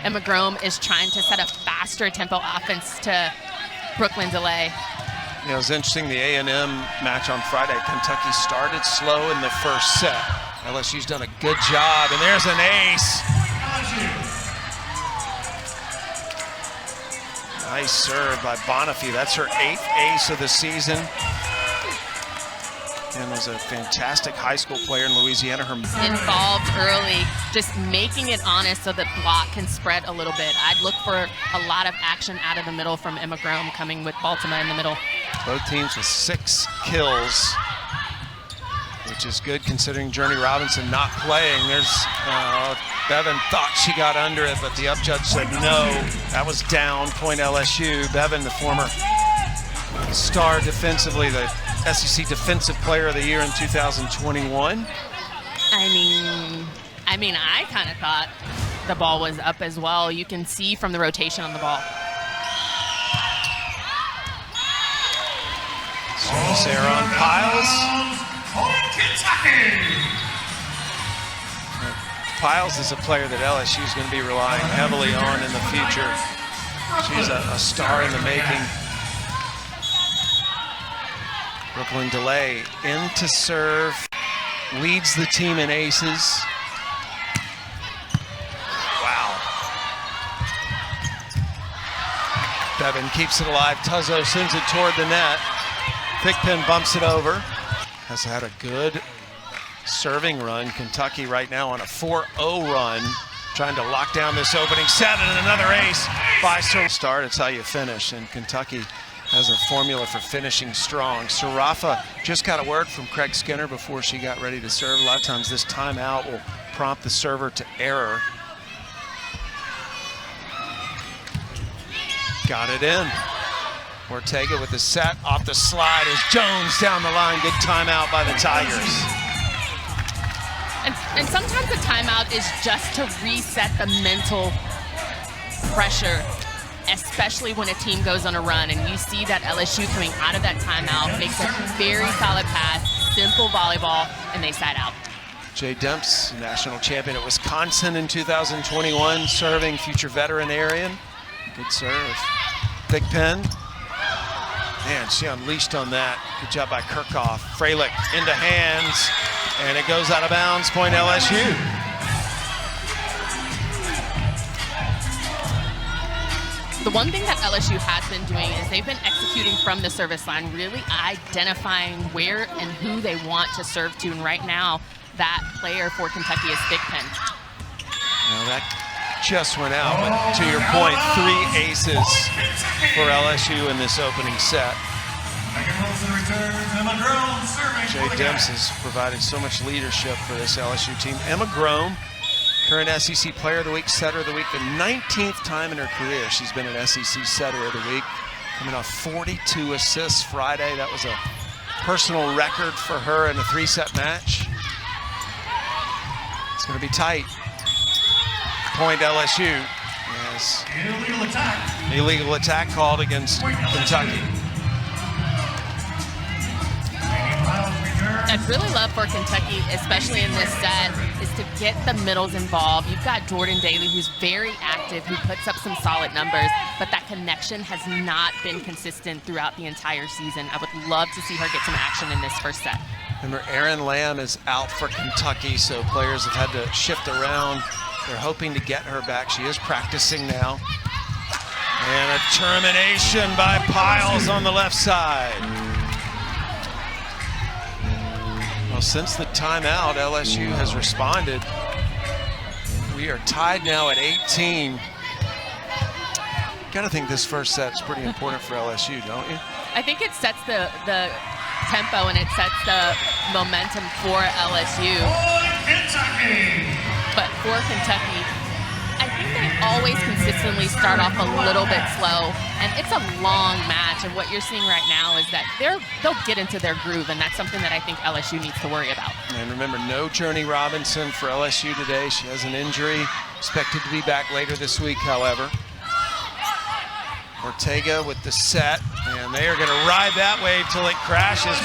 Emma Grome is trying to set a faster tempo offense to Brooklyn delay. You know, it was interesting, the A&M match on Friday. Kentucky started slow in the first set. LSU's done a good job, and there's an ace. Nice serve by Bonifay. That's her 8th ace of the season. And was a fantastic high school player in Louisiana. Involved early, just making it honest so that block can spread a little bit. I'd look for a lot of action out of the middle from Emma Grome, coming with Baltimore in the middle. Both teams with 6 kills, which is good considering Journey Robinson not playing. There's Bevan thought she got under it, but the up judge said no. That was down, point LSU. Bevan, the former star defensively, the SEC Defensive Player of the Year in 2021. I mean, I kind of thought the ball was up as well. You can see from the rotation on the ball. Service error on Piles. Piles is a player that LSU is going to be relying heavily on in the future. She's a star in the making. Brooklyn delay into serve, leads the team in aces. Wow. Bevan keeps it alive. Tuzzo sends it toward the net. Thigpen bumps it over. Has had a good serving run. Kentucky right now on a 4-0 run, trying to lock down this opening set, and another ace by start. It's how you finish, and Kentucky has a formula for finishing strong. Sarafa just got a word from Craig Skinner before she got ready to serve. A lot of times this timeout will prompt the server to error. Got it in. Ortega with the set off the slide as Jones down the line. Good timeout by the Tigers. And sometimes a timeout is just to reset the mental pressure, especially when a team goes on a run. And you see that LSU coming out of that timeout makes a very solid pass, simple volleyball, and they side out. Jay Demps, national champion at Wisconsin in 2021, serving future veterinarian. Good serve. Thigpen. Man, she unleashed on that. Good job by Kirchhoff. Freilich into hands, and it goes out of bounds, point LSU. The one thing that LSU has been doing is they've been executing from the service line, really identifying where and who they want to serve to. And right now, that player for Kentucky is Thigpen. Now that just went out, but to your point, 3 aces for LSU in this opening set. Jay Demps has provided so much leadership for this LSU team. Emma Grome, current SEC Player of the Week, Setter of the Week, the 19th time in her career she's been an SEC Setter of the Week. Coming off 42 assists Friday. That was a personal record for her in a 3-set match. It's going to be tight. Point LSU. Yes. Illegal attack called against Kentucky. I'd really love for Kentucky, especially in this set, is to get the middles involved. You've got Jordan Daly, who's very active, who puts up some solid numbers, but that connection has not been consistent throughout the entire season. I would love to see her get some action in this first set. Remember, Erin Lamb is out for Kentucky, so players have had to shift around. They're hoping to get her back. She is practicing now. And a termination by Piles on the left side. Well, since the timeout, LSU has responded. We are tied now at 18. Gotta think this first set's pretty important for LSU, don't you? I think it sets the tempo and it sets the momentum for LSU. But for Kentucky, I think they always consistently start off a little bit slow, and it's a long match. And what you're seeing right now is that they'll get into their groove, and that's something that I think LSU needs to worry about. And remember, no Journey Robinson for LSU today. She has an injury, expected to be back later this week, however. Ortega with the set, and they are going to ride that wave till it crashes.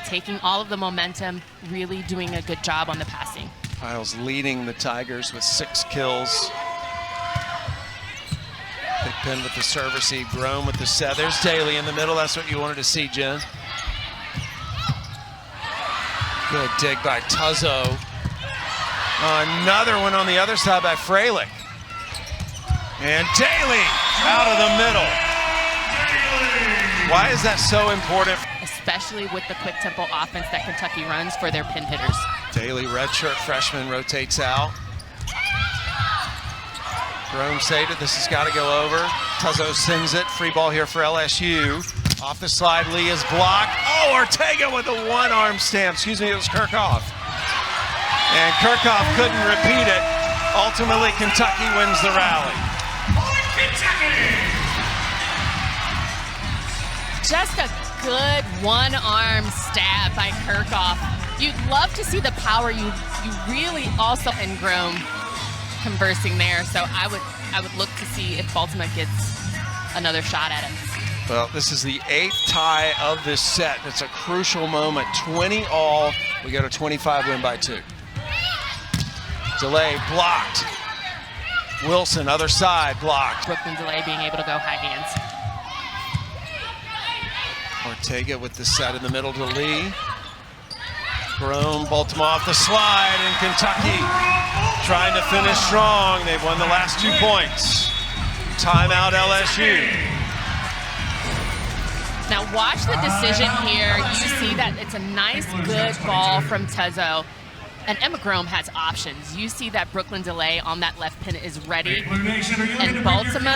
Taking all of the momentum, really doing a good job on the passing. Piles leading the Tigers with 6 kills. Thigpen with the serve receive. Grome with the set. There's Daly in the middle. That's what you wanted to see, Jen. Good dig by Tuzzo. Another one on the other side by Freilich. And Daly out of the middle. Why is that so important? Especially with the quick tempo offense that Kentucky runs for their pin hitters. Daly, redshirt freshman, rotates out. Grome saved it. This has got to go over. Tuzzo sends it. Free ball here for LSU. Off the slide, Lee is blocked. Oh, Ortega with a one-arm stamp. Excuse me, it was Kirchhoff. And Kirchhoff couldn't repeat it. Ultimately, Kentucky wins the rally. Just a good one-arm stab by Kirchhoff. You'd love to see the power you really also in Grome conversing there. So I would look to see if Baltimore gets another shot at him. Well, this is the 8th tie of this set. It's a crucial moment. 20 all. We got a 25 win by 2. Delay blocked. Wilson, other side, blocked. Brooklyn Delay being able to go high hands. Ortega with the set in the middle to Lee. Grome, Baltimore off the slide, and Kentucky trying to finish strong. They've won the last 2 points. Timeout LSU. Now watch the decision here. You see that it's a nice, good ball from Tuzzo. And Emma Grome has options. You see that Brooklyn Delay on that left pin is ready. And Baltimore.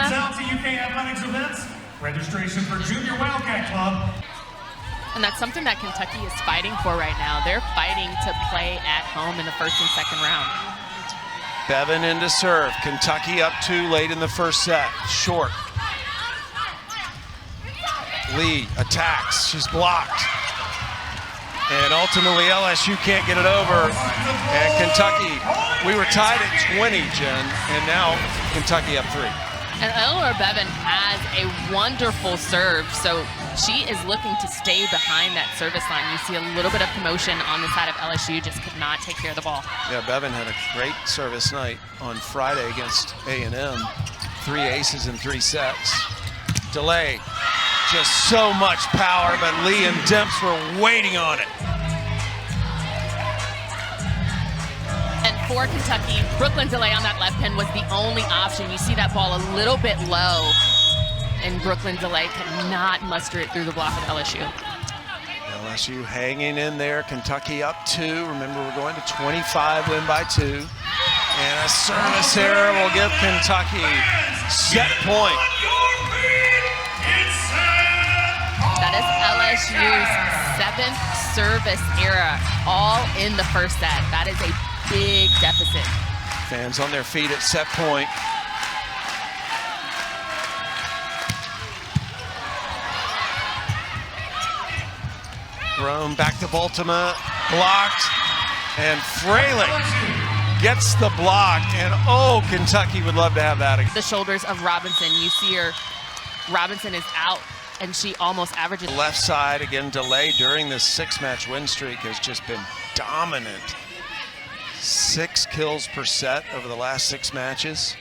Registration for Junior Wildcat Club. And that's something that Kentucky is fighting for right now. They're fighting to play at home in the first and second round. Bevan into serve. Kentucky up 2 late in the first set. Short. Lee attacks. She's blocked. And ultimately LSU can't get it over. And Kentucky, we were tied at 20, Jen, and now Kentucky up 3. And Eleanor Bevan has a wonderful serve, so she is looking to stay behind that service line. You see a little bit of commotion on the side of LSU, just could not take care of the ball. Yeah, Bevan had a great service night on Friday against A&M. 3 aces in 3 sets. Delay, just so much power, but Lee and Demps were waiting on it. And for Kentucky, Brooklyn Delay on that left pin was the only option. You see that ball a little bit low, and Brooklyn Delay cannot muster it through the block of LSU. LSU hanging in there, Kentucky up 2. Remember, we're going to 25 win by 2. And a service error will give Kentucky set point. That is LSU's 7th service error, all in the first set. That is a big deficit. Fans on their feet at set point. Grome back to Baltimore, blocked, and Freilich gets the block, and oh, Kentucky would love to have that again. The shoulders of Robinson, you see her, Robinson is out, and she almost averages. Left side, again, Delay during this 6-match win streak has just been dominant. 6 kills per set over the last 6 matches.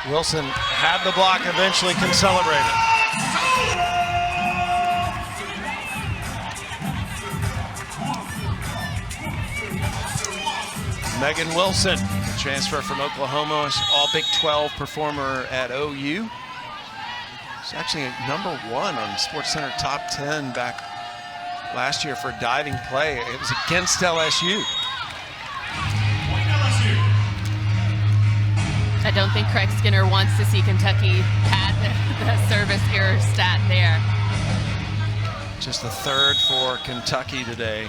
Wilson had the block, eventually can celebrate it. Megan Wilson, transfer from Oklahoma, all Big 12 performer at OU. She's actually #1 on SportsCenter Top 10 back last year for diving play. It was against LSU. I don't think Craig Skinner wants to see Kentucky had the service error stat there. Just the 3rd for Kentucky today.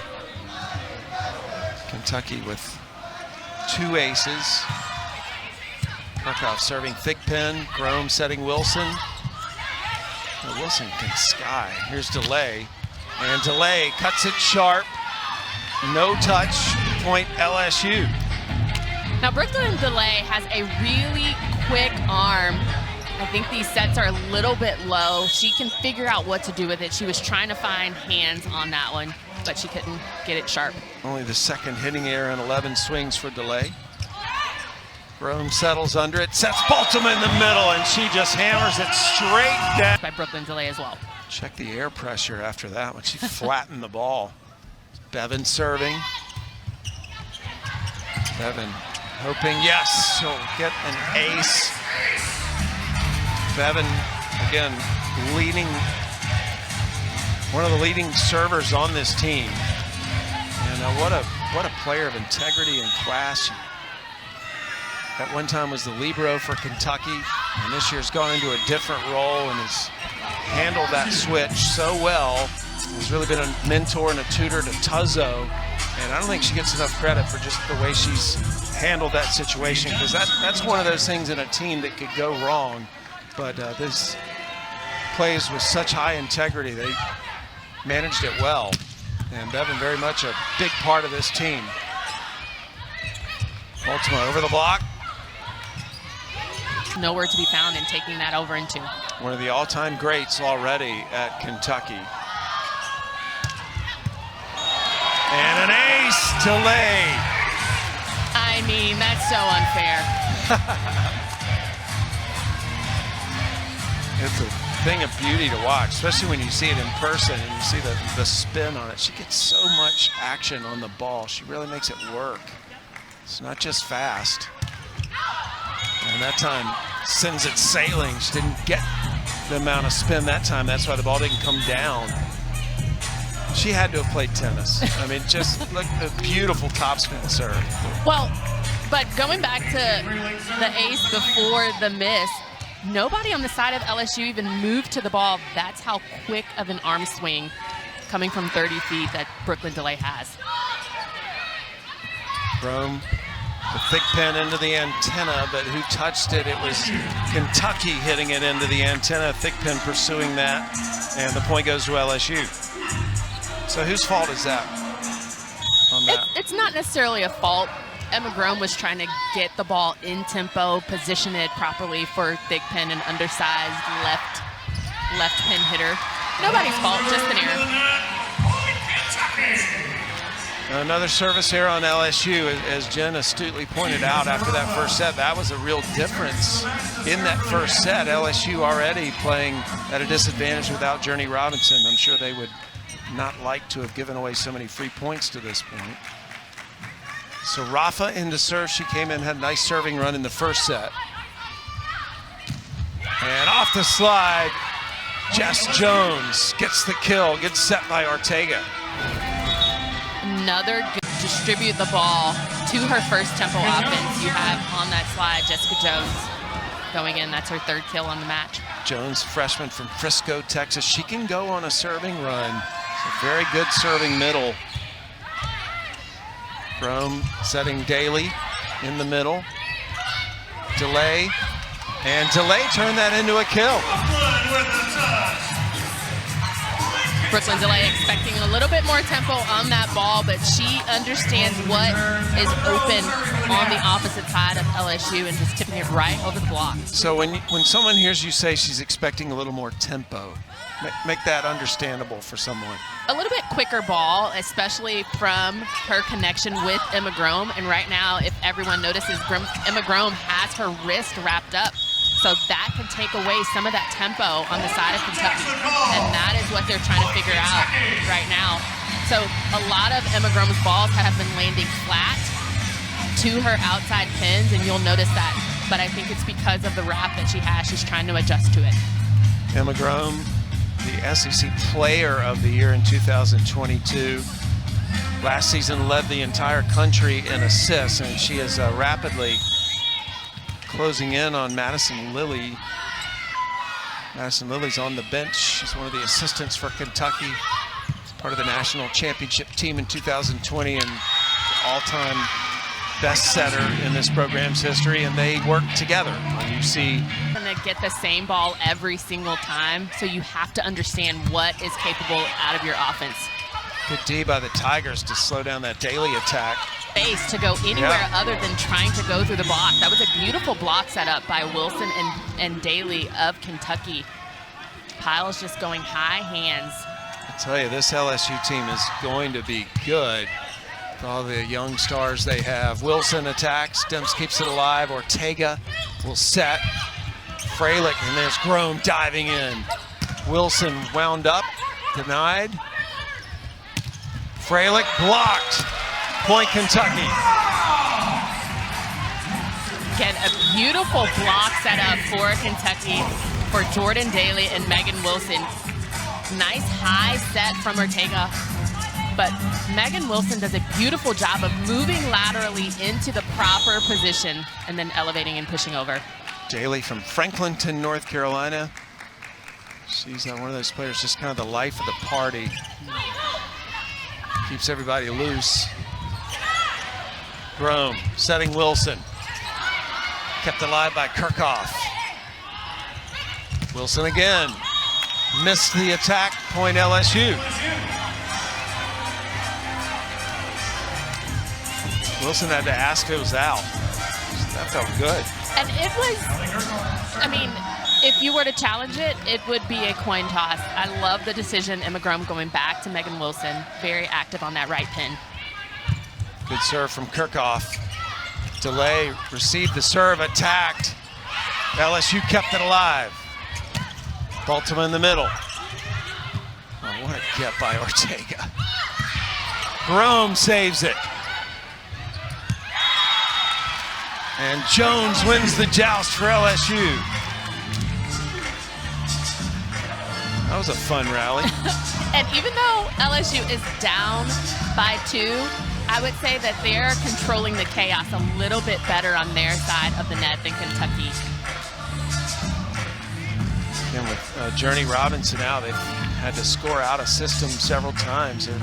Kentucky with 2 aces. Kirchhoff serving thick pin. Grome setting Wilson. Well, Wilson can sky. Here's Delay. And Delay cuts it sharp. No touch. Point LSU. Now Brooklyn Delay has a really quick arm. I think these sets are a little bit low. She can figure out what to do with it. She was trying to find hands on that one, but she couldn't get it sharp. Only the 2nd hitting error in 11 swings for Delay. Rome settles under it, sets Baltimore in the middle, and she just hammers it straight down. By Brooklyn Delay as well. Check the air pressure after that when she flattened the ball. Bevan serving. Bevan hoping, yes, she'll get an ace. Bevan, again, one of the leading servers on this team. And what a player of integrity and class. At one time was the libero for Kentucky, and this year's gone into a different role and has handled that switch so well. Has really been a mentor and a tutor to Tuzzo, and I don't think she gets enough credit for just the way she's handled that situation, because that's one of those things in a team that could go wrong. But this plays with such high integrity. They managed it well, and Bevan very much a big part of this team. Baltimore over the block. Nowhere to be found in taking that over into. One of the all-time greats already at Kentucky. And an ace to lay. I mean, that's so unfair. It's a thing of beauty to watch, especially when you see it in person and you see the spin on it. She gets so much action on the ball. She really makes it work. It's not just fast. And that time sends it sailing. She didn't get the amount of spin that time. That's why the ball didn't come down. She had to have played tennis. I mean, just look at the beautiful topspin serve. Well, but going back to the ace before the miss, nobody on the side of LSU even moved to the ball. That's how quick of an arm swing coming from 30 feet that Brooklyn Delay has. Rome, the thick pin into the antenna, but who touched it? It was Kentucky hitting it into the antenna. Thick pin pursuing that, and the point goes to LSU. So whose fault is that on that? It's not necessarily a fault. Emma Grome was trying to get the ball in tempo, position it properly for thick pin and undersized left pin hitter. Nobody's fault, just an error. Another service here on LSU, as Jen astutely pointed out after that first set. That was a real difference in that first set. LSU already playing at a disadvantage without Journey Robinson. I'm sure they would not like to have given away so many free points to this point. So Rafa into serve. She came in, had a nice serving run in the first set. And off the slide, Jess Jones gets the kill, gets set by Ortega. Another good distribute the ball to her first tempo offense. You have on that slide Jessica Jones going in. That's her third kill on the match. Jones, freshman from Frisco, Texas. She can go on a serving run. It's a very good serving middle. Rome setting Daly in the middle. Delay. And Delay turned that into a kill. Brooklyn Delay expecting a little bit more tempo on that ball, but she understands what is open on the opposite side of LSU and just tipping it right over the block. So when someone hears you say she's expecting a little more tempo, make that understandable for someone. A little bit quicker ball, especially from her connection with Emma Grome. And right now, if everyone notices, Emma Grome has her wrist wrapped up. So that can take away some of that tempo on the side of Kentucky. And that is what they're trying to figure out right now. So a lot of Emma Grome's balls have been landing flat to her outside pins, and you'll notice that. But I think it's because of the wrap that she has. She's trying to adjust to it. Emma Grome, the SEC Player of the Year in 2022. Last season led the entire country in assists, and she is rapidly closing in on Madison Lilly. Madison Lilly's on the bench. She's one of the assistants for Kentucky. Part of the national championship team in 2020 and all-time best setter in this program's history, and they work together. When you see going to get the same ball every single time, so you have to understand what is capable out of your offense. Good D by the Tigers to slow down that Daly attack. Space to go anywhere other than trying to go through the block. That was a beautiful block set up by Wilson and Daly of Kentucky. Pyle's just going high hands. I tell you, this LSU team is going to be good. with all the young stars they have. Wilson attacks, Demps keeps it alive. Ortega will set. Freilich, and there's Grome diving in. Wilson wound up, denied. Freilich blocked. Point Kentucky. Get a beautiful block set up for Kentucky for Jordan Daly and Megan Wilson. Nice high set from Ortega, but Megan Wilson does a beautiful job of moving laterally into the proper position and then elevating and pushing over. Daly from Franklinton, North Carolina. She's one of those players, just kind of the life of the party. Keeps everybody loose. Grome setting Wilson. Kept alive by Kirchhoff. Wilson again. Missed the attack, point LSU. Wilson had to ask if it was out. That felt good. And it was, I mean, if you were to challenge it, it would be a coin toss. I love the decision, Emma Grome going back to Megan Wilson. Very active on that right pin. Good serve from Kirchhoff. Delay, received the serve, attacked. LSU kept it alive. Baltimore in the middle. Oh, what a get by Ortega. Grome saves it. And Jones wins the joust for LSU. That was a fun rally. And even though LSU is down by 2, I would say that they're controlling the chaos a little bit better on their side of the net than Kentucky. And with Journey Robinson out, they've had to score out a system several times. They're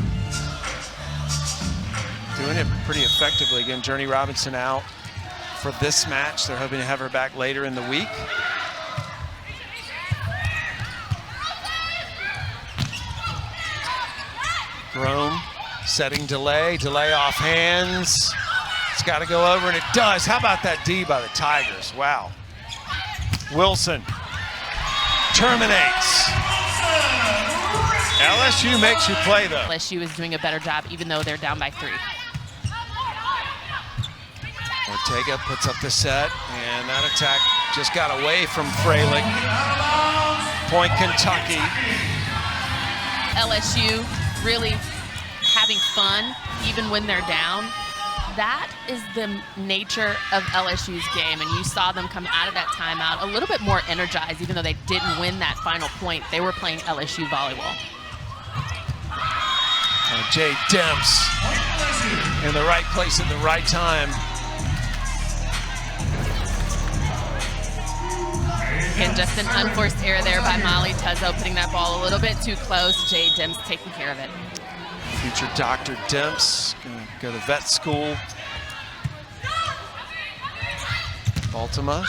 doing it pretty effectively. Again, Journey Robinson out for this match. They're hoping to have her back later in the week. Grome setting Delay off hands. It's got to go over, and it does. How about that D by the Tigers? Wow. Wilson terminates. LSU makes you play, though. LSU is doing a better job, even though they're down by 3. Ortega puts up the set, and that attack just got away from Freilich. Point Kentucky. LSU really having fun, even when they're down. That is the nature of LSU's game, and you saw them come out of that timeout a little bit more energized, even though they didn't win that final point. They were playing LSU volleyball. Jay Demps in the right place at the right time. And just an unforced error there by Molly Tuzzo, putting that ball a little bit too close. Jay Demps taking care of it. Future Dr. Demps, gonna go to vet school. Baltimore.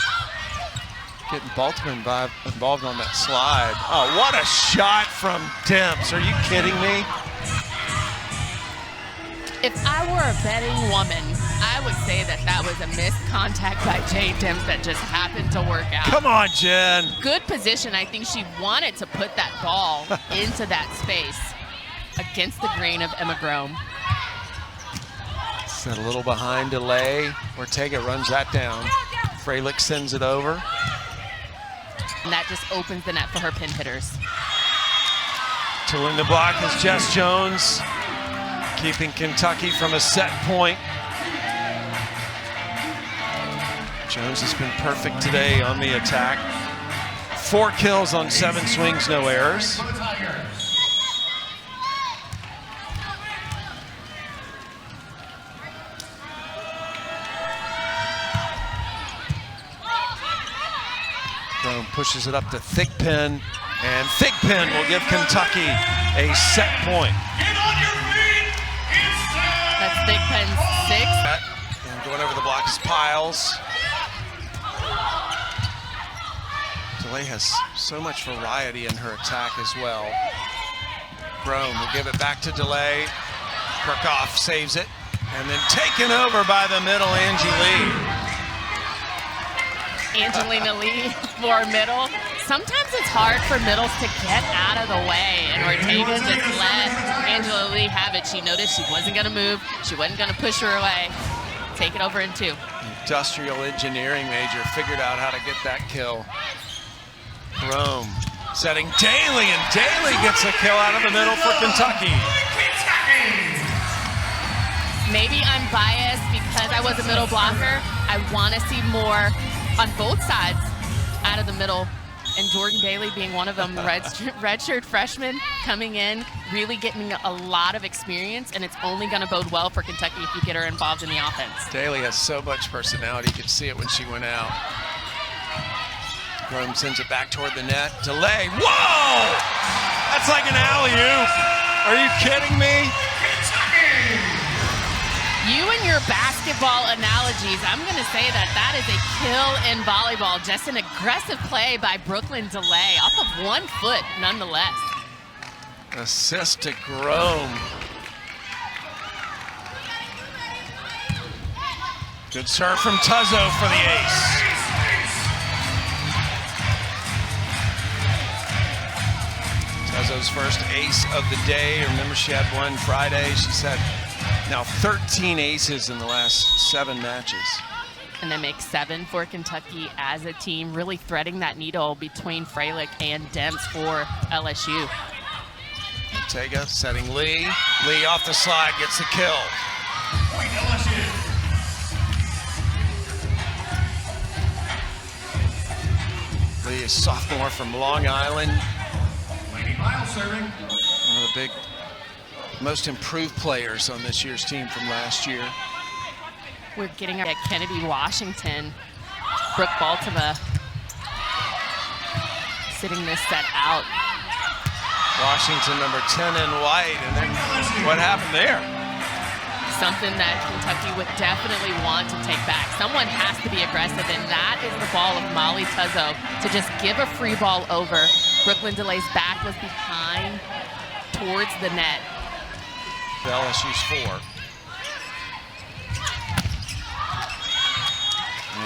Getting Baltimore involved on that slide. Oh, what a shot from Demps. Are you kidding me? If I were a betting woman, I would say that that was a missed contact by Jay Demps that just happened to work out. Come on, Jen. Good position. I think she wanted to put that ball into that space against the grain of Emma Grome. Set a little behind Delay. Ortega runs that down. Freilich sends it over. And that just opens the net for her pin hitters. Tooling the block is Jess Jones, keeping Kentucky from a set point. Jones has been perfect today on the attack. 4 kills on 7 swings, no errors. Grome pushes it up to Thigpen, and Thigpen will give Kentucky a set point. That's Thigpen's 6th. And going over the block is Piles. Delay has so much variety in her attack as well. Grome will give it back to Delay. Kirchhoff saves it, and then taken over by the middle, Angie Lee. Angelina Lee for middle. sometimes it's hard for middles to get out of the way, and Ortega just let Angela Lee have it. She noticed she wasn't going to move. She wasn't going to push her away. Take it over in 2. Industrial engineering major figured out how to get that kill. Rome setting Daly, and Daly gets a kill out of the middle for Kentucky. Maybe I'm biased because I was a middle blocker. I want to see more on both sides out of the middle. And Jordan Daly being one of them, redshirt freshman coming in, really getting a lot of experience, and it's only going to bode well for Kentucky if you get her involved in the offense. Daly has so much personality. You could see it when she went out. Rome sends it back toward the net. Delay. Whoa! That's like an alley-oop. Are you kidding me? You and your basketball analogies, I'm going to say that that is a kill in volleyball. Just an aggressive play by Brooklyn Delay, off of 1 foot nonetheless. Assist to Rome. Good serve from Tuzzo for the ace. Tuzzo's first ace of the day. Remember, she had one Friday. She said, now 13 aces in the last 7 matches. And they make 7 for Kentucky as a team, really threading that needle between Freilich and Demps for LSU. Ortega setting Lee. Lee off the slide, gets the kill. Point LSU. Lee is sophomore from Long Island. Lady Miles serving. One of the big, most improved players on this year's team from last year. We're getting at Kennedy Washington, Brooke Baltimore sitting this set out. Washington number 10 in white, and then what happened there? Something that Kentucky would definitely want to take back. Someone has to be aggressive, and that is the ball of Molly Tuzzo to just give a free ball over. Brooklyn Delay's back was behind towards the net. LSU's 4.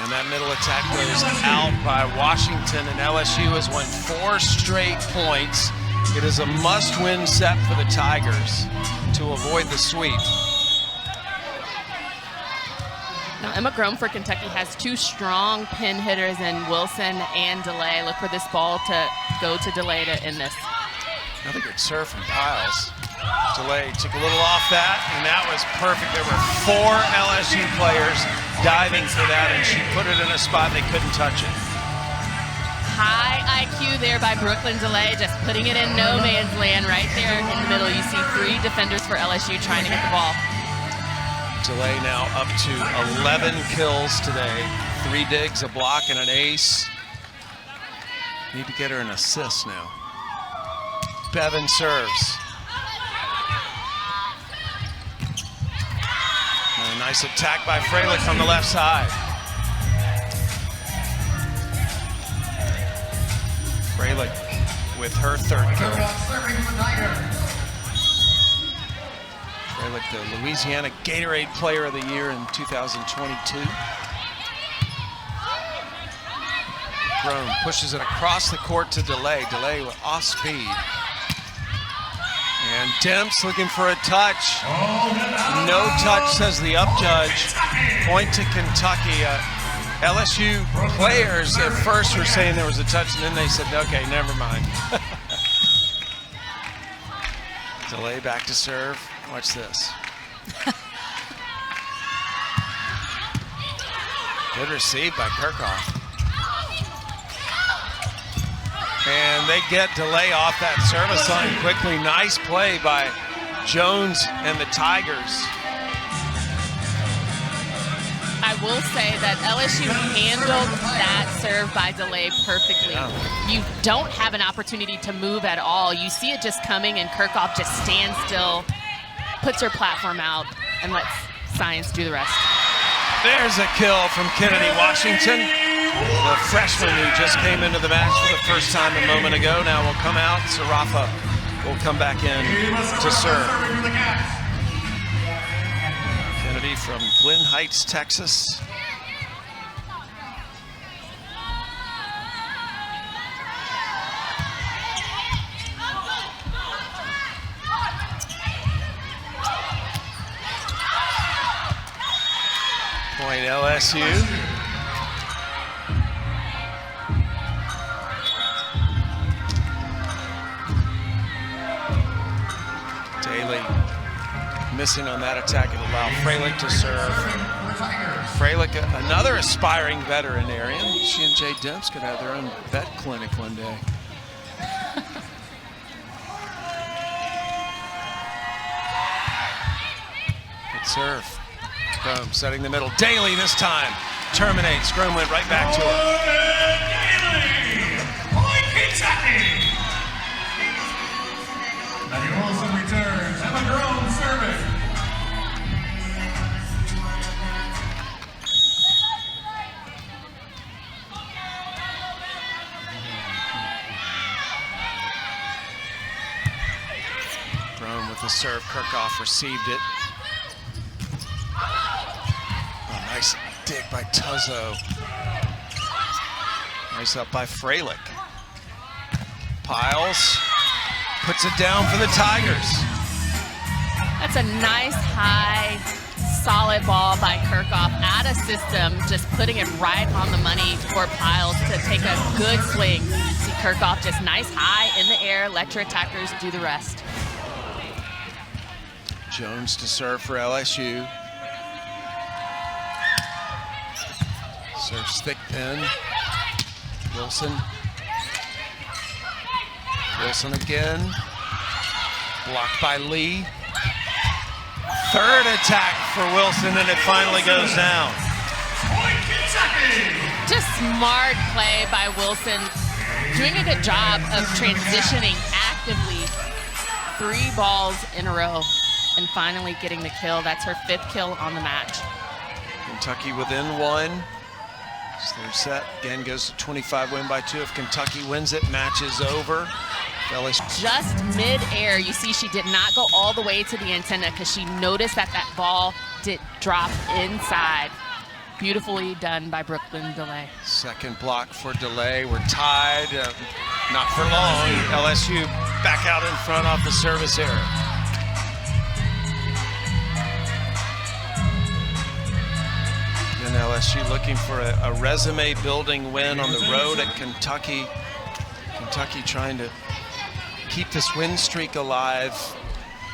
And that middle attack goes out by Washington, and LSU has won 4 straight points. It is a must-win set for the Tigers to avoid the sweep. Now, Emma Grome for Kentucky has 2 strong pin hitters in Wilson and Delay. Look for this ball to go to Delay to end this. Another good serve from Piles. Delay took a little off that, and that was perfect. There were 4 LSU players diving for that, and she put it in a spot they couldn't touch it. High IQ there by Brooklyn Delay, just putting it in no man's land right there in the middle. You see 3 defenders for LSU trying to get the ball. Delay now up to 11 kills today. 3 digs, a block, and an ace. Need to get her an assist now. Bevan serves. And a nice attack by Freilich on the left side. Freilich with her 3rd kill. Freilich, the Louisiana Gatorade Player of the Year in 2022. Rome pushes it across the court to Delay. Delay with off speed. And Demps looking for a touch. No touch, says the up judge. Point to Kentucky. LSU players at first were saying there was a touch, and then they said, okay, never mind. Delay back to serve. Watch this. Good receive by Kirchhoff. And they get Delay off that service line quickly. Nice play by Jones and the Tigers. I will say that LSU handled that serve by Delay perfectly. Yeah. You don't have an opportunity to move at all. You see it just coming, and Kirchhoff just stands still, puts her platform out, and lets Science do the rest. There's a kill from Kennedy Washington, the freshman who just came into the match for the first time a moment ago. Now will come out. Sarafa will come back in to serve. Kennedy from Glen Heights, Texas. LSU. Daly missing on that attack. It allowed Freilich to serve. Freilich, another aspiring veterinarian. She and Jay Demps could have their own vet clinic one day. Good serve. Groom setting the middle. Daly this time terminates. Groom went right back to her. Now Wilson returns. Emma Groom serving. Groom with the serve. Kirchhoff received it. Oh, nice dig by Tuzzo. Nice up by Freilich. Piles. Puts it down for the Tigers. That's a nice, high, solid ball by Kirchhoff out of system, just putting it right on the money for Piles to take a good swing. See Kirchhoff just nice, high in the air, let your attackers do the rest. Jones to serve for LSU. Serves thick pin. Wilson. Wilson again. Blocked by Lee. Third attack for Wilson, and it finally goes down. Just smart play by Wilson. Doing a good job of transitioning actively. 3 balls in a row and finally getting the kill. That's her 5th kill on the match. Kentucky within 1. It's their set. Again goes to 25, win by 2. If Kentucky wins it, match is over. Just mid-air, you see she did not go all the way to the antenna because she noticed that that ball did drop inside. Beautifully done by Brooklyn DeLay. Second block for DeLay. We're tied. Not for long. LSU back out in front off the service error. Then LSU looking for a resume-building win on the road at Kentucky. Kentucky trying to keep this win streak alive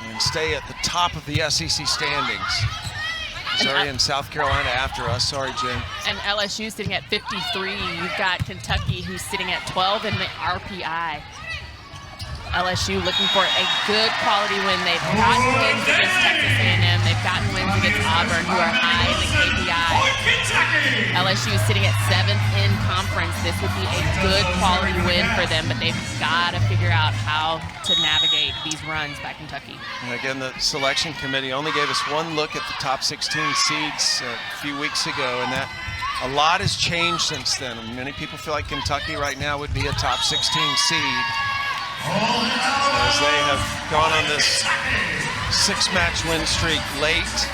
and stay at the top of the SEC standings. Missouri and South Carolina after us. Sorry, Jim. And LSU sitting at 53. You've got Kentucky who's sitting at 12 in the RPI. LSU looking for a good quality win. They've gotten wins against Texas A&M. They've gotten wins against Auburn, who are high in the KPI. LSU is sitting at 7th in conference. This would be a good quality win for them, but they've got to figure out how to navigate these runs by Kentucky. And again, the selection committee only gave us one look at the top 16 seeds a few weeks ago, and that a lot has changed since then. Many people feel like Kentucky right now would be a top 16 seed, as they have gone on this 6-match win streak late.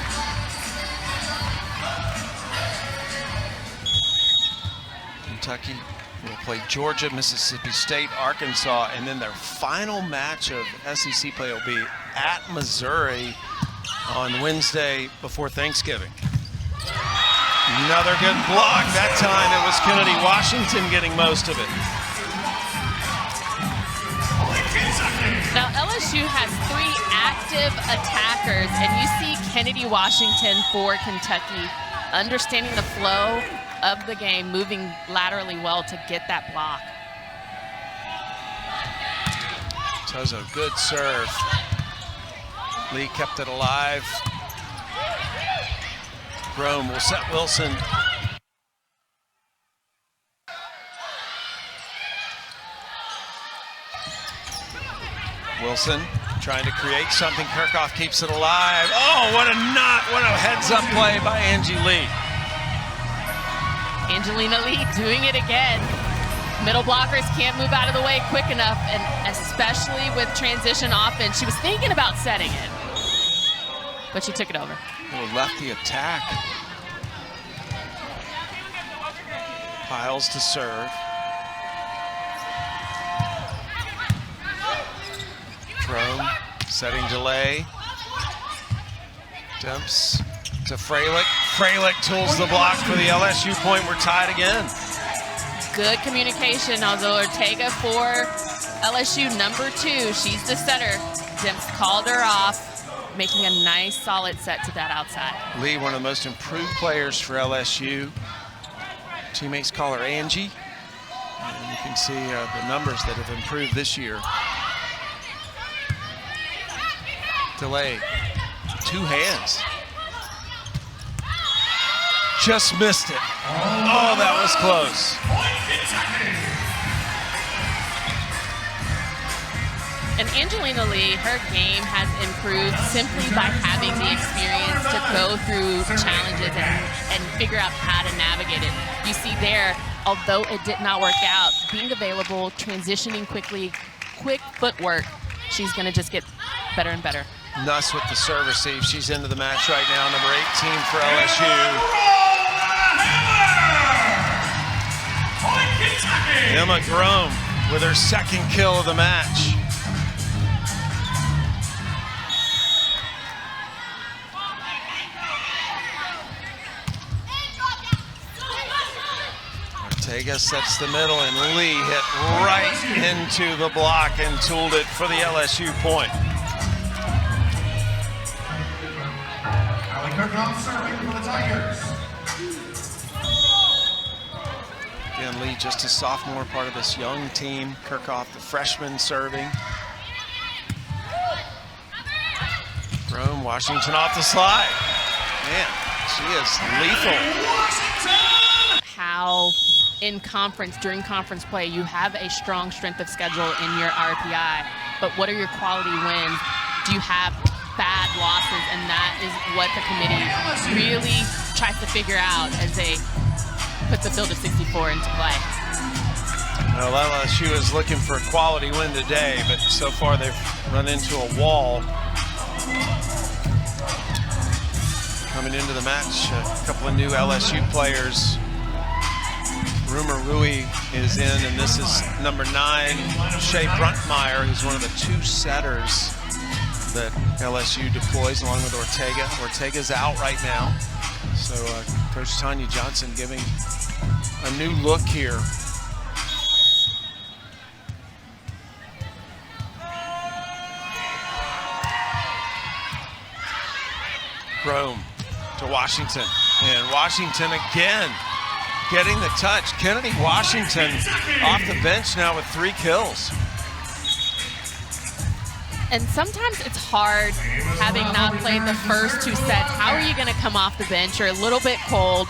Kentucky will play Georgia, Mississippi State, Arkansas, and then their final match of SEC play will be at Missouri on Wednesday before Thanksgiving. Another good block. That time it was Kennedy Washington getting most of it. Now LSU has 3 active attackers, and you see Kennedy Washington for Kentucky understanding the flow of the game, moving laterally well to get that block. Tuzzo, good serve. Lee kept it alive. Rome will set Wilson. Wilson trying to create something. Kirchhoff keeps it alive. Oh, what a heads-up play by Angie Lee. Angelina Lee doing it again. Middle blockers can't move out of the way quick enough, and especially with transition offense. She was thinking about setting it, but she took it over. Little lefty attack. Piles to serve. Rome setting delay. Demps to Freilich. Freilich tools the block for the LSU point. We're tied again. Good communication, although Ortega for LSU #2. She's the setter. Demps called her off, making a nice solid set to that outside. Lee, one of the most improved players for LSU. Teammates call her Angie. And you can see the numbers that have improved this year. Delay, 2 hands. Just missed it. Oh, that was close. And Angelina Lee, her game has improved simply by having the experience to go through challenges and figure out how to navigate it. You see there, although it did not work out, being available, transitioning quickly, quick footwork, she's going to just get better and better. Nuss with the serve receive. She's into the match right now, number 18 for LSU. Emma Grome with her 2nd kill of the match. Ortega sets the middle, and Lee hit right into the block and tooled it for the LSU point. Serving for the Tigers. Again, Lee just a sophomore, part of this young team. Kirchhoff, the freshman, serving. Rome, Washington off the slide. Man, she is lethal. How in conference, during conference play, you have a strong strength of schedule in your RPI, but what are your quality wins? Do you have bad losses? And that is what the committee really tries to figure out as they put the field of 64 into play. Well, LSU is looking for a quality win today, but so far they've run into a wall. Coming into the match, a couple of new LSU players. Rumor Rui is in, and this is number 9, Shea Bruntmeyer, who's one of the 2 setters that LSU deploys along with Ortega. Ortega's out right now. So Coach Tanya Johnson giving a new look here. Grome to Washington, and Washington again getting the touch. Kennedy Washington off the bench now with 3 kills. And sometimes it's hard, having not played the first 2 sets. How are you going to come off the bench? You're a little bit cold.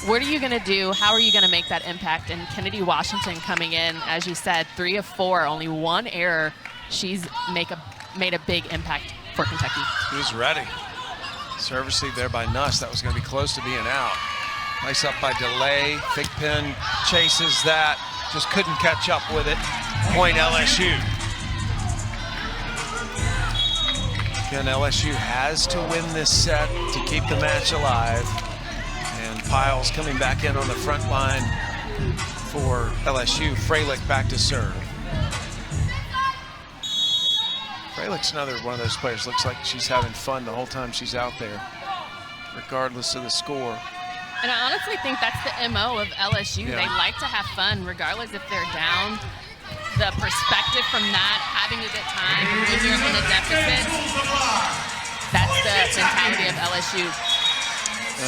What are you going to do? How are you going to make that impact? And Kennedy Washington coming in, as you said, 3 of 4, only 1 error. She's made a big impact for Kentucky. Who's ready? Serve receive there by Nuss. That was going to be close to being out. Nice up by Delay. Thigpen chases that. Just couldn't catch up with it. Point LSU. Again, LSU has to win this set to keep the match alive. And Piles coming back in on the front line for LSU. Freilich back to serve. Freilich's another one of those players. Looks like she's having fun the whole time she's out there, regardless of the score. And I honestly think that's the MO of LSU. Yeah. They like to have fun, regardless if they're down. The perspective from that, having a good time when you're in a deficit, that's the mentality of LSU.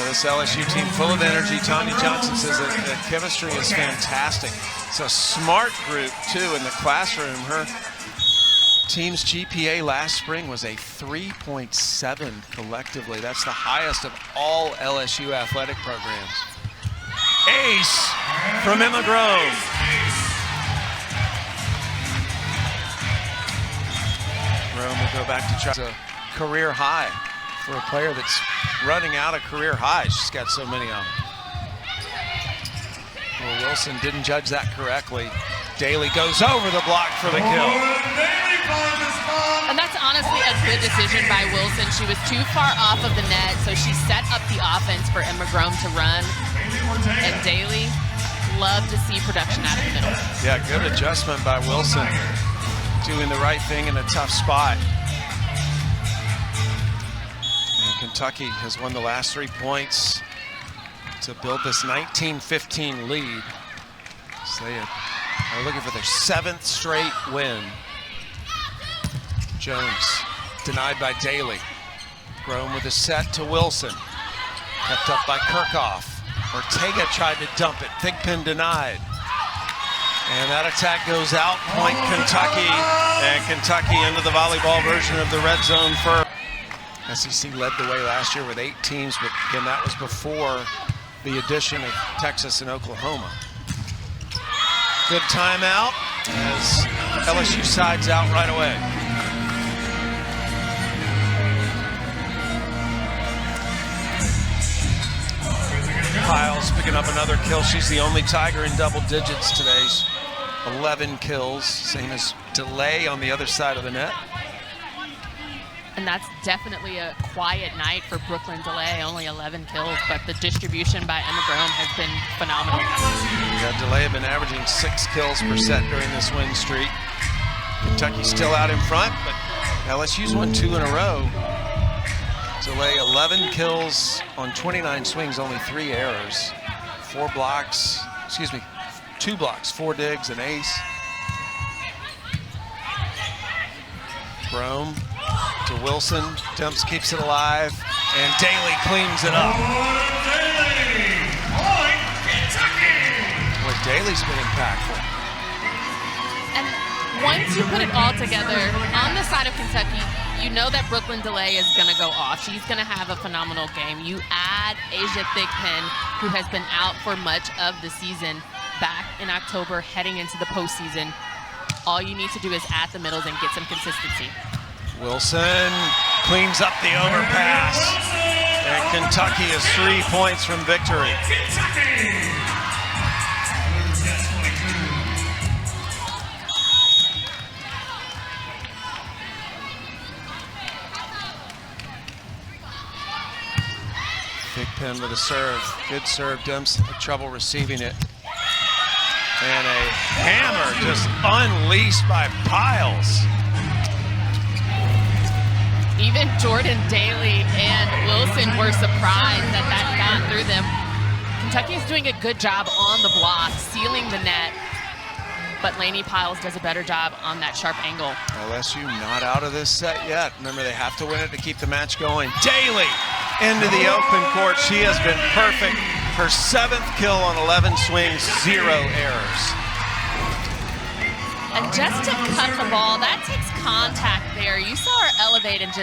This LSU team full of energy. Tanya Johnson says that the chemistry is fantastic. It's a smart group, too, in the classroom. Her team's GPA last spring was a 3.7 collectively. That's the highest of all LSU athletic programs. Ace from Emma Grove. Rome will go back to try a career high for a player that's running out of career highs. She's got so many of them. Well, Wilson didn't judge that correctly. Daly goes over the block for the kill. And that's honestly a good decision by Wilson. She was too far off of the net, so she set up the offense for Emma Grome to run. And Daly, love to see production out of the middle. Yeah, good adjustment by Wilson. Doing the right thing in a tough spot. And Kentucky has won the last 3 points. to build this 19-15 lead. So they are looking for their 7th straight win. Jones denied by Daly. Grown with a set to Wilson. Kept up by Kirchhoff. Ortega tried to dump it. Thigpen denied. And that attack goes out. Point Kentucky. And Kentucky into the volleyball version of the red zone first. SEC led the way last year with 8 teams, but again, that was before the addition of Texas and Oklahoma. Good timeout as LSU sides out right away. Piles picking up another kill. She's the only Tiger in double digits today. 11 kills, same as DeLay on the other side of the net. And that's definitely a quiet night for Brooklyn DeLay, only 11 kills, but the distribution by Emma Brome has been phenomenal. Yeah, DeLay have been averaging 6 kills per set during this win streak. Kentucky's still out in front, but LSU's won 2 in a row. DeLay 11 kills on 29 swings, only 3 errors. 2 blocks, 4 digs, an ace. Brome to Wilson, dumps, keeps it alive, and Daly cleans it up. Boy, Daly's been impactful. And once you put it all together, on the side of Kentucky, you know that Brooklyn DeLay is going to go off. She's going to have a phenomenal game. You add Asia Thigpen, who has been out for much of the season, back in October, heading into the postseason. All you need to do is at the middles and get some consistency. Wilson cleans up the overpass, and Kentucky is 3 points from victory. Thigpen with a serve, good serve. Demps had trouble receiving it. And a hammer just unleashed by Piles. Even Jordan Daly and Wilson were surprised that got through them. Kentucky is doing a good job on the block, sealing the net, but Lainey Piles does a better job on that sharp angle. LSU not out of this set yet. Remember, they have to win it to keep the match going. Daly into the open court. She has been perfect. Her 7th kill on 11 swings, 0 errors. And just to cut the ball, that takes contact there. You saw her elevate and just